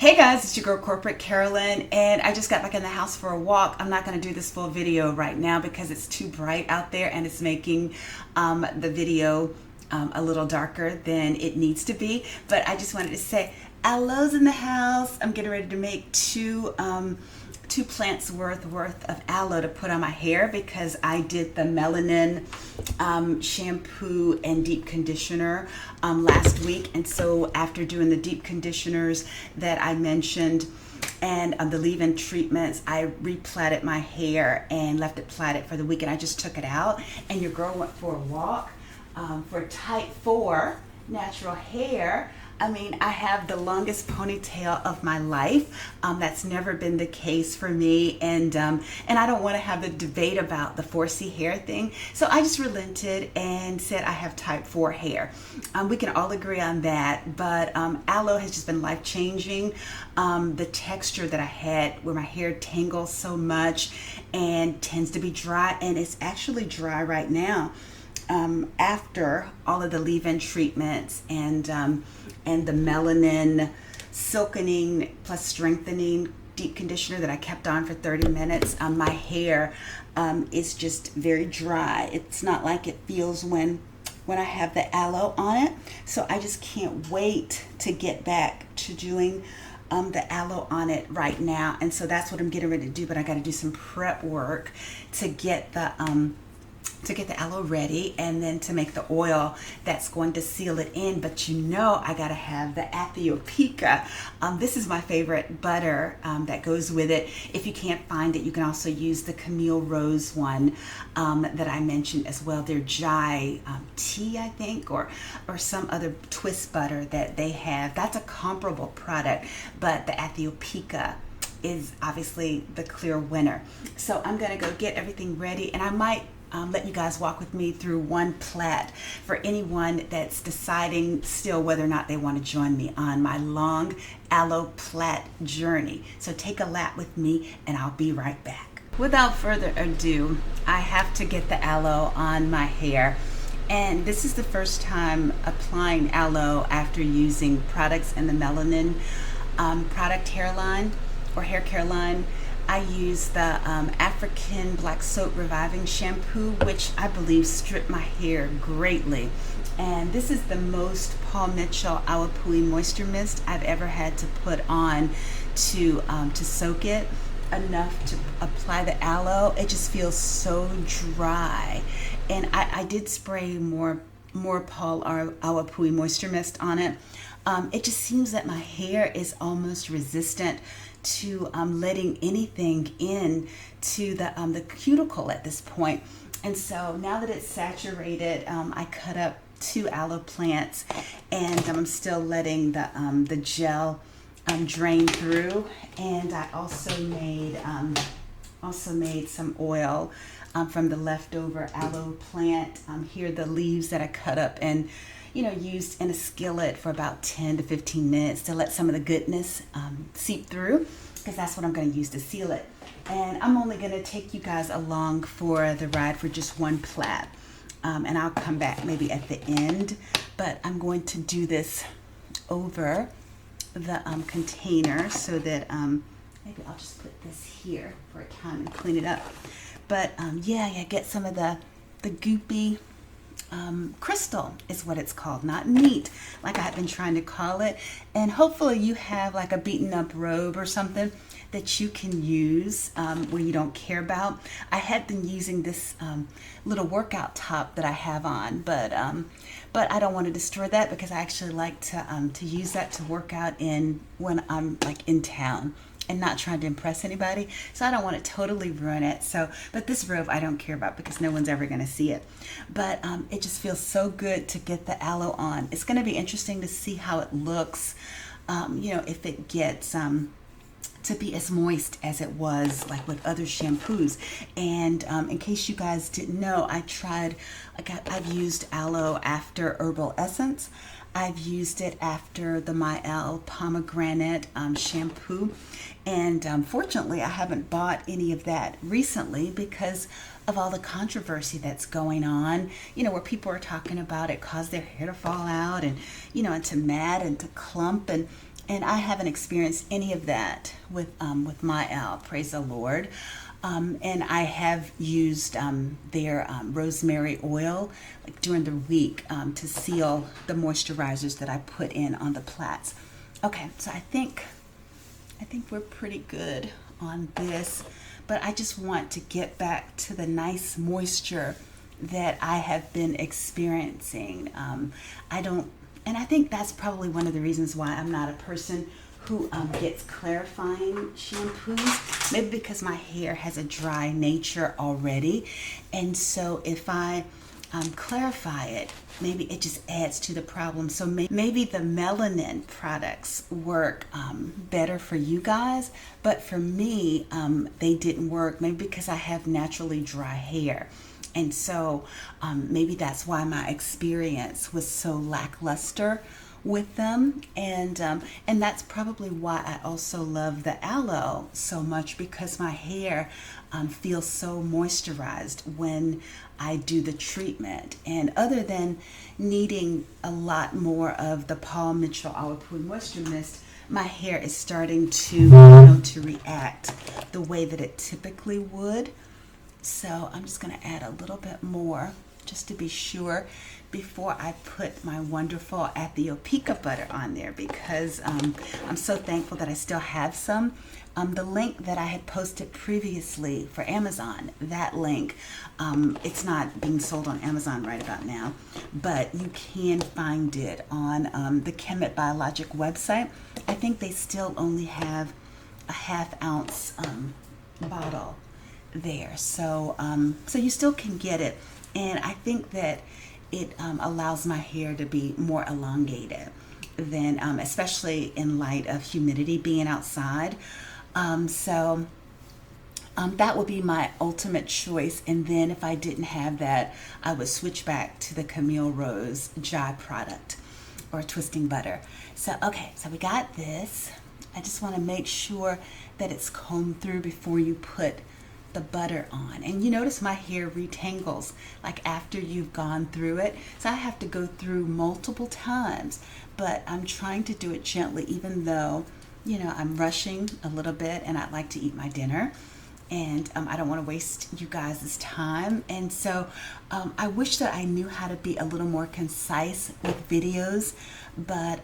Hey guys, it's your girl Corporate Carolyn, and I just got back in the house for a walk. I'm not going to do this full video right now because it's too bright out there and it's making the video a little darker than it needs to be. But I just wanted to say, Aloe's in the house. I'm getting ready to make two plants worth of aloe to put on my hair because I did the Melanin shampoo and deep conditioner last week. And so after doing the deep conditioners that I mentioned and the leave-in treatments, I replaited my hair and left it plaited for the week, and I just took it out. And your girl went for a walk. For type 4 natural hair, I mean, I have the longest ponytail of my life. That's never been the case for me, and I don't want to have the debate about the 4C hair thing. So I just relented and said I have type 4 hair. We can all agree on that, but aloe has just been life-changing. The texture that I had where my hair tangles so much and tends to be dry, and it's actually dry right now. After all of the leave-in treatments and the Melanin silkening plus strengthening deep conditioner that I kept on for 30 minutes, my hair is just very dry. It's not like it feels when I have the aloe on it. So I just can't wait to get back to doing the aloe on it right now. And so that's what I'm getting ready to do, but I got to do some prep work to get the aloe ready, and then to make the oil that's going to seal it in. But you know, I gotta have the Athiopica. This is my favorite butter that goes with it. If you can't find it, you can also use the Camille Rose one that I mentioned as well. They're Jai tea, I think, or some other twist butter that they have. That's a comparable product, but the Athiopica is obviously the clear winner. So I'm gonna go get everything ready, and I might let you guys walk with me through one plait for anyone that's deciding still whether or not they want to join me on my long aloe plait journey. So take a lap with me and I'll be right back. Without further ado, I have to get the aloe on my hair. And this is the first time applying aloe after using products in the Melanin product hairline or hair care line. I use the African Black Soap Reviving Shampoo, which I believe stripped my hair greatly. And this is the most Paul Mitchell Awapui Moisture Mist I've ever had to put on to soak it enough to apply the aloe. It just feels so dry. And I did spray more Paul Awapui Moisture Mist on it. It just seems that my hair is almost resistant to letting anything in to the cuticle at this point. And so now that it's saturated, I cut up 2 aloe plants, and I'm still letting the gel drain through. And I also made some oil from the leftover aloe plant. Here are the leaves that I cut up and used in a skillet for about 10 to 15 minutes to let some of the goodness seep through, because that's what I'm going to use to seal it. And I'm only going to take you guys along for the ride for just one plait, and I'll come back maybe at the end, but I'm going to do this over the container so that maybe I'll just put this here for a time and clean it up. But yeah, get some of the goopy crystal is what it's called, not neat like I've been trying to call it. And hopefully you have like a beaten up robe or something that you can use where you don't care about. I had been using this little workout top that I have on, but I don't want to destroy that because I actually like to use that to work out in when I'm like in town and not trying to impress anybody. So I don't want to totally ruin it. But this robe I don't care about because no one's ever going to see it. But it just feels so good to get the aloe on. It's going to be interesting to see how it looks, if it gets to be as moist as it was like with other shampoos. And in case you guys didn't know, I've used aloe after herbal essence. I've used it after the Mielle pomegranate shampoo. And fortunately, I haven't bought any of that recently because of all the controversy that's going on, where people are talking about it caused their hair to fall out and, and to mat and to clump. And I haven't experienced any of that with Mielle, praise the Lord. And I have used their rosemary oil like during the week to seal the moisturizers that I put in on the plaits. Okay, so I think we're pretty good on this, but I just want to get back to the nice moisture that I have been experiencing. And I think that's probably one of the reasons why I'm not a person who gets clarifying shampoos, maybe because my hair has a dry nature already. And so if I clarify it, maybe it just adds to the problem. So maybe the Melanin products work better for you guys, but for me, they didn't work, maybe because I have naturally dry hair. And so maybe that's why my experience was so lackluster with them, and that's probably why I also love the Aloe so much, because my hair feels so moisturized when I do the treatment. And other than needing a lot more of the Paul Mitchell Aloe Moisture Mist, my hair is starting to to react the way that it typically would. So I'm just going to add a little bit more just to be sure before I put my wonderful Ethiopia butter on there, because I'm so thankful that I still have some. The link that I had posted previously for Amazon, that link, it's not being sold on Amazon right about now, but you can find it on the Chemet Biologic website. I think they still only have a ½ ounce bottle there, so you still can get it, and I think that it allows my hair to be more elongated than especially in light of humidity being outside. So that would be my ultimate choice, and then if I didn't have that, I would switch back to the Camille Rose Dry product or twisting butter. So okay, so we got this. I just want to make sure that it's combed through before you put the butter on. And you notice my hair retangles like after you've gone through it, so I have to go through multiple times, but I'm trying to do it gently, even though I'm rushing a little bit and I'd like to eat my dinner, and I don't want to waste you guys' time. And so I wish that I knew how to be a little more concise with videos, but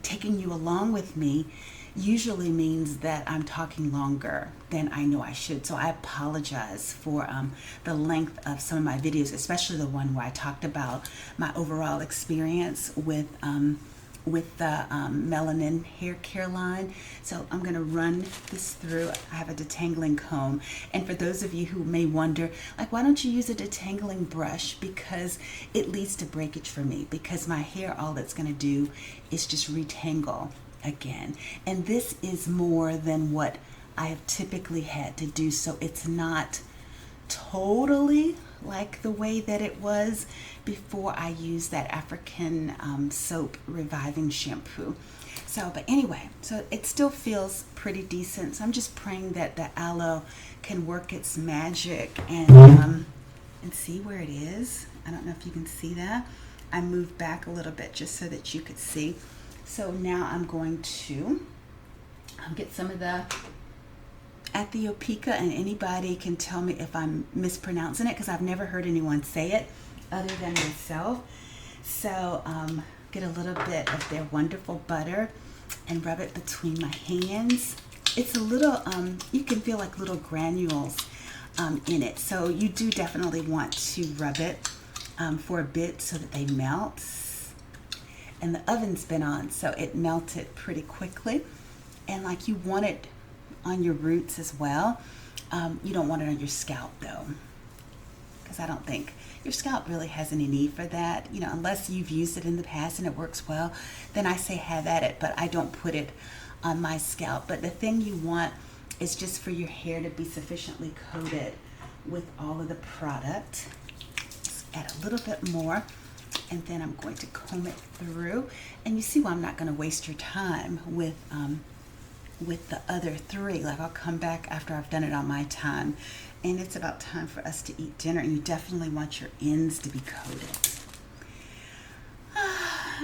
taking you along with me usually means that I'm talking longer than I know I should. So I apologize for the length of some of my videos, especially the one where I talked about my overall experience with the Melanin hair care line. So I'm going to run this through. I have a detangling comb, and for those of you who may wonder, like, why don't you use a detangling brush? Because it leads to breakage for me, because my hair, all it's going to do is just retangle again, and this is more than what I have typically had to do, so it's not totally like the way that it was before I used that African soap reviving shampoo. So, but anyway, so it still feels pretty decent, so I'm just praying that the Aloe can work its magic and see where it is. I don't know if you can see that. I moved back a little bit just so that you could see. So now I'm going to get some of the Ethiopia, and anybody can tell me if I'm mispronouncing it, because I've never heard anyone say it other than myself. So get a little bit of their wonderful butter and rub it between my hands. It's a little, you can feel like little granules in it. So you do definitely want to rub it for a bit so that they melt. And the oven's been on, so it melted pretty quickly. And like, you want it on your roots as well. You don't want it on your scalp though, because I don't think your scalp really has any need for that. Unless you've used it in the past and it works well, then I say have at it, but I don't put it on my scalp. But the thing you want is just for your hair to be sufficiently coated with all of the product. Just add a little bit more. And then I'm going to comb it through, and you see why I'm not going to waste your time with the other three. Like, I'll come back after I've done it on my time, and it's about time for us to eat dinner, and you definitely want your ends to be coated.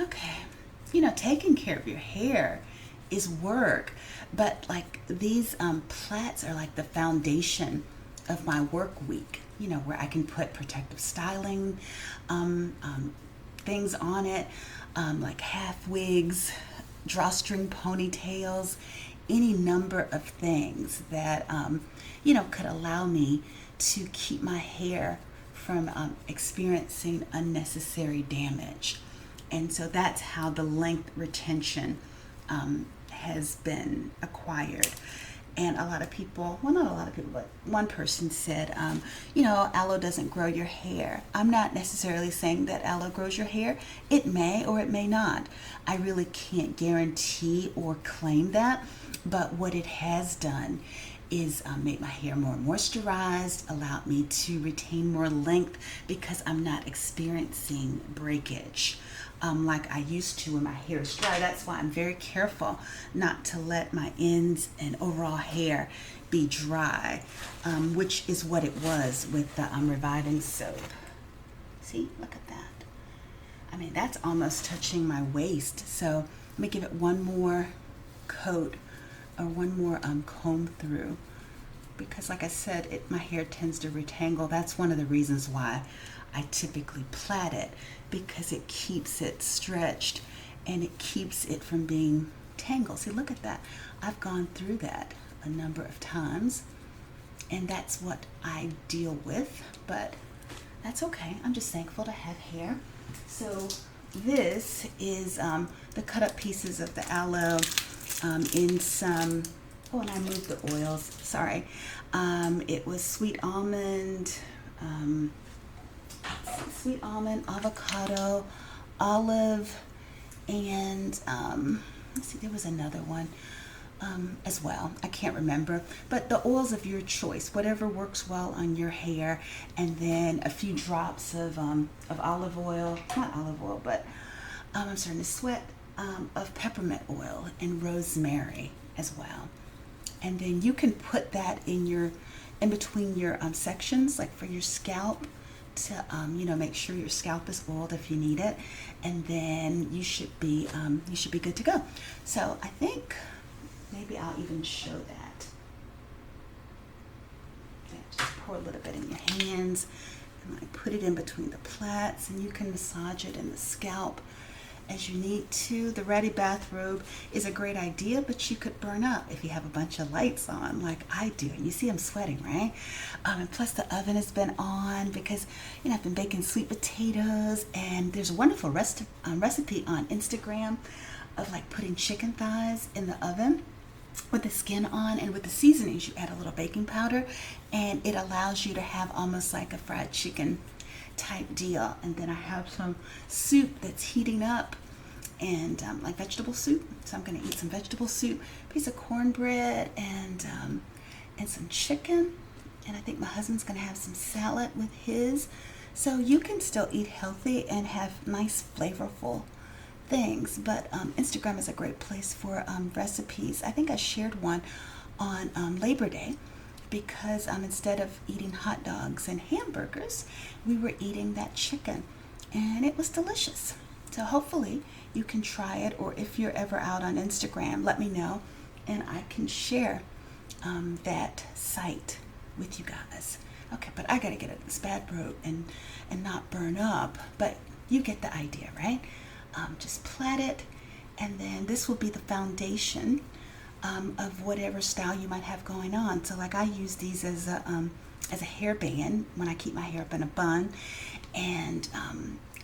Okay, taking care of your hair is work, but like these plaits are like the foundation of my work week, you know, where I can put protective styling things on it, like half wigs, drawstring ponytails, any number of things that, you know, could allow me to keep my hair from experiencing unnecessary damage. And so that's how the length retention has been acquired. And a lot of people, well, not a lot of people, but one person said, you know, aloe doesn't grow your hair. I'm not necessarily saying that aloe grows your hair. It may or it may not. I really can't guarantee or claim that. But what it has done is make my hair more moisturized, allowed me to retain more length because I'm not experiencing breakage like I used to when my hair is dry. That's why I'm very careful not to let my ends and overall hair be dry, which is what it was with the reviving soap. See, look at that. I mean, that's almost touching my waist. So let me give it one more coat or one more comb through, because like I said, my hair tends to retangle. That's one of the reasons why I typically plait it, because it keeps it stretched and it keeps it from being tangled. See, look at that. I've gone through that a number of times, and that's what I deal with, but that's okay. I'm just thankful to have hair. So this is the cut up pieces of the aloe in some, oh, and I moved the oils, sorry. It was sweet almond, avocado, olive, and let's see, there was another one as well. I can't remember, but the oils of your choice, whatever works well on your hair, and then a few drops of olive oil, not olive oil, but I'm starting to sweat, of peppermint oil and rosemary as well. And then you can put that in between your sections, like for your scalp, to you know, make sure your scalp is oiled if you need it, and then you should be good to go. So I think maybe I'll even show that. Yeah, just pour a little bit in your hands and like put it in between the plaits, and you can massage it in the scalp as you need to. The ratty bathrobe is a great idea, but you could burn up if you have a bunch of lights on like I do. And you see I'm sweating, right? And plus the oven has been on because, you know, I've been baking sweet potatoes, and there's a wonderful recipe on Instagram of like putting chicken thighs in the oven with the skin on, and with the seasonings you add a little baking powder, and it allows you to have almost like a fried chicken type deal. And then I have some soup that's heating up, and like vegetable soup, so I'm going to eat some vegetable soup, piece of cornbread, and some chicken, and I think my husband's going to have some salad with his. So you can still eat healthy and have nice flavorful things, but Instagram is a great place for recipes. I think I shared one on Labor Day, because instead of eating hot dogs and hamburgers, we were eating that chicken, and it was delicious. So hopefully you can try it, or if you're ever out on Instagram, let me know, and I can share that site with you guys. Okay, but I gotta get this bathrobe and not burn up, but you get the idea, right? Just plait it, and then this will be the foundation of whatever style you might have going on. So like I use these as a hairband when I keep my hair up in a bun, and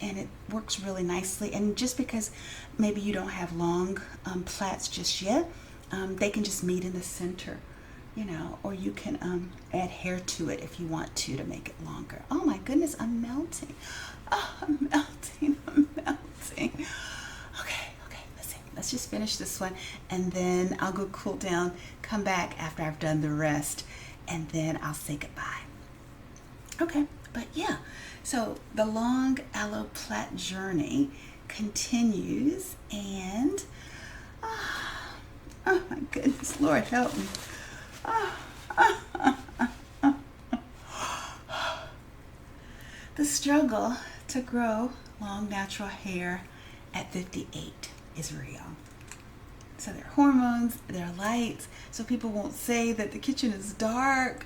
it works really nicely. And just because maybe you don't have long plaits just yet, they can just meet in the center, you know, or you can add hair to it if you want to make it longer. Oh my goodness, I'm melting. Oh, I'm melting. Okay, let's just finish this one, and then I'll go cool down, come back after I've done the rest, and then I'll say goodbye. Okay, but yeah, so the long aloe plait journey continues, and oh my goodness, Lord help me. The struggle to grow long natural hair at 58 is real. So their hormones, their lights, so people won't say that the kitchen is dark.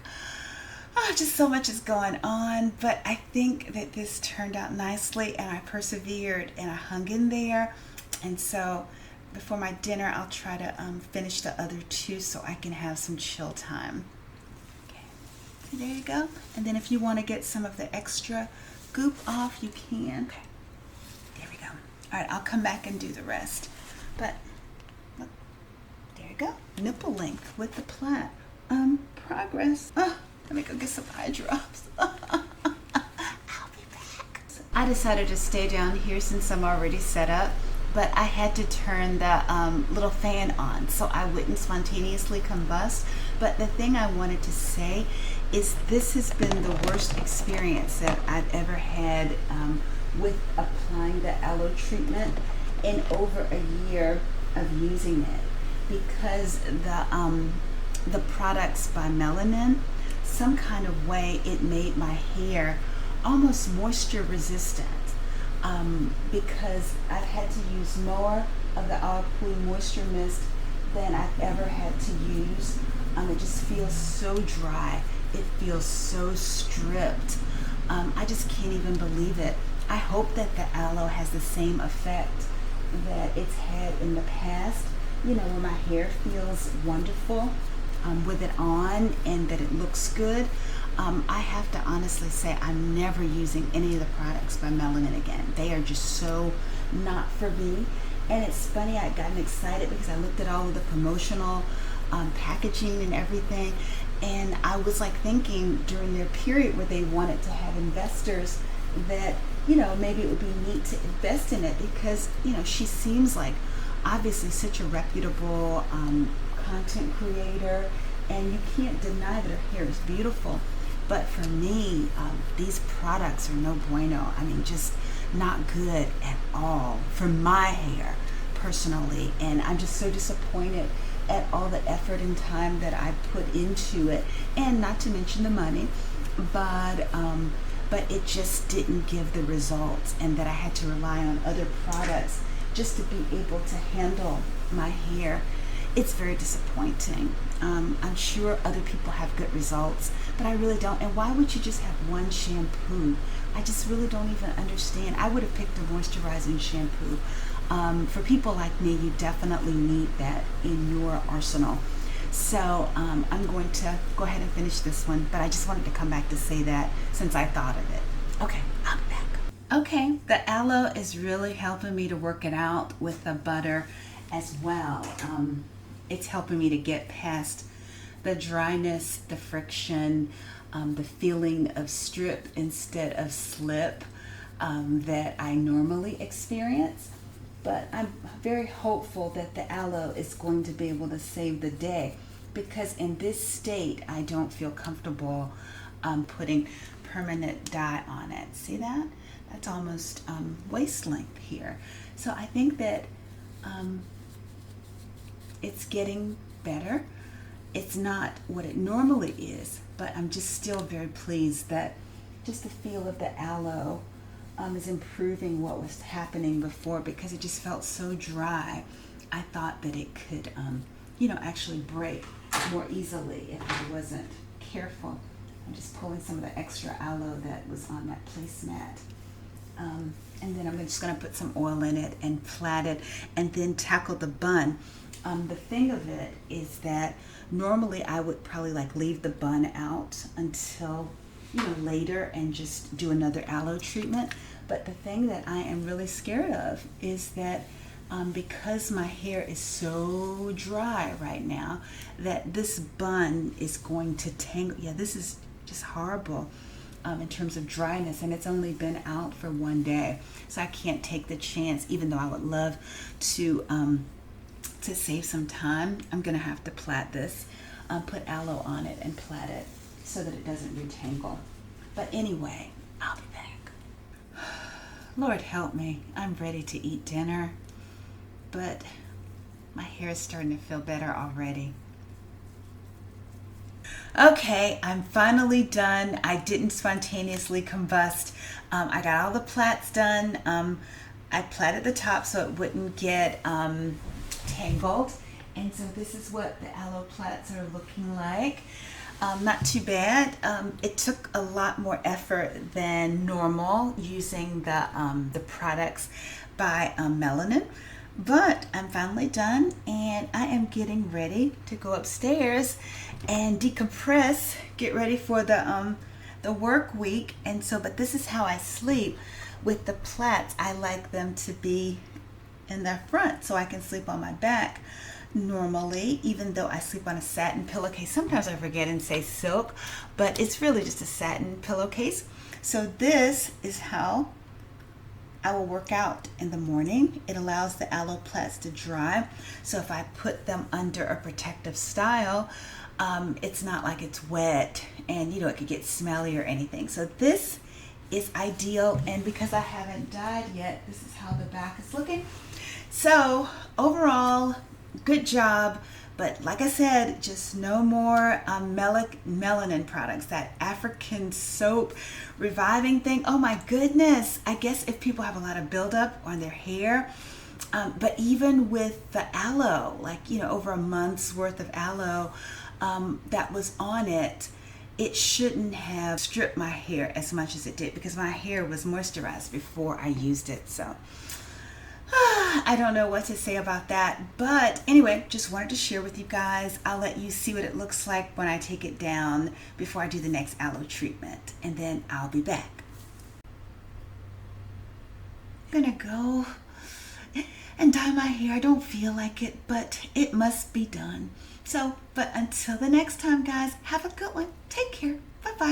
Oh, just so much is going on, but I think that this turned out nicely, and I persevered and I hung in there. And so before my dinner, I'll try to finish the other two so I can have some chill time. Okay, so there you go. And then if you want to get some of the extra goop off, you can. Okay, there we go. All right, I'll come back and do the rest. But look, there you go. Nipple length with the plait. Progress. Oh, let me go get some eye drops. I'll be back. I decided to stay down here since I'm already set up, but I had to turn the little fan on so I wouldn't spontaneously combust. But the thing I wanted to say is this has been the worst experience that I've ever had with applying the aloe treatment in over a year of using it, because the products by Melanin, some kind of way it made my hair almost moisture resistant, because I've had to use more of the Abruptly moisture mist than I've ever had to use. It just feels so dry. It feels so stripped. I just can't even believe it. I hope that the aloe has the same effect that it's had in the past, you know, when my hair feels wonderful with it on and that it looks good. I have to honestly say I'm never using any of the products by Melanin again. They are just so not for me. And it's funny, I gotten excited because I looked at all of the promotional packaging and everything, and I was like thinking during their period where they wanted to have investors that, you know, maybe it would be neat to invest in it, because, you know, she seems like obviously such a reputable content creator, and you can't deny that her hair is beautiful. But for me, these products are no bueno. I mean, just not good at all for my hair personally, and I'm just so disappointed at all the effort and time that I put into it, and not to mention the money, but it just didn't give the results, and that I had to rely on other products just to be able to handle my hair. It's very disappointing. I'm sure other people have good results, but I really don't. And why would you just have one shampoo? I just really don't even understand. I would have picked a moisturizing shampoo. For people like me, you definitely need that in your arsenal. So I'm going to go ahead and finish this one, but I just wanted to come back to say that since I thought of it. Okay, I'll be back. Okay, the aloe is really helping me to work it out with the butter as well. It's helping me to get past the dryness, the friction, the feeling of strip instead of slip that I normally experience. But I'm very hopeful that the aloe is going to be able to save the day, because in this state I don't feel comfortable putting permanent dye on it. See that? That's almost waist length here. So I think that it's getting better. It's not what it normally is, but I'm just still very pleased that just the feel of the aloe is improving what was happening before, because it just felt so dry. I thought that it could, you know, actually break more easily if I wasn't careful. I'm just pulling some of the extra aloe that was on that placemat. And then I'm just going to put some oil in it and plait it and then tackle the bun. The thing of it is that normally I would probably like leave the bun out until, you know, later and just do another aloe treatment. But the thing that I am really scared of is that because my hair is so dry right now, that this bun is going to tangle. Yeah, this is just horrible in terms of dryness, and it's only been out for one day, so I can't take the chance. Even though I would love to save some time, I'm gonna have to plait this, put aloe on it and plait it so that it doesn't retangle. But anyway, I'll be back. Lord help me, I'm ready to eat dinner, but my hair is starting to feel better already. Okay, I'm finally done. I didn't spontaneously combust. I got all the plaits done. I plaited the top so it wouldn't get tangled, And so this is what the aloe plaits are looking like. Not too bad. It took a lot more effort than normal using the products by Melanin. But I'm finally done, and I am getting ready to go upstairs and decompress, get ready for the work week. And so, but this is how I sleep. With the plaits, I like them to be in the front so I can sleep on my back normally, even though I sleep on a satin pillowcase. Sometimes I forget and say silk, but it's really just a satin pillowcase. So this is how I will work out in the morning. It allows the aloe plaits to dry. So if I put them under a protective style, it's not like it's wet and it could get smelly or anything. So this is ideal. And because I haven't dyed yet, this is how the back is looking. So overall, good job. But like I said, just no more melanin products. That African soap reviving thing, oh my goodness. I guess if people have a lot of buildup on their hair, but even with the aloe, like over a month's worth of aloe that was on it, it shouldn't have stripped my hair as much as it did, because my hair was moisturized before I used it. So I don't know what to say about that, but anyway, just wanted to share with you guys. I'll let you see what it looks like when I take it down before I do the next aloe treatment, and then I'll be back. I'm gonna go and dye my hair. I don't feel like it, but it must be done. So, but until the next time, guys, have a good one. Take care. Bye-bye.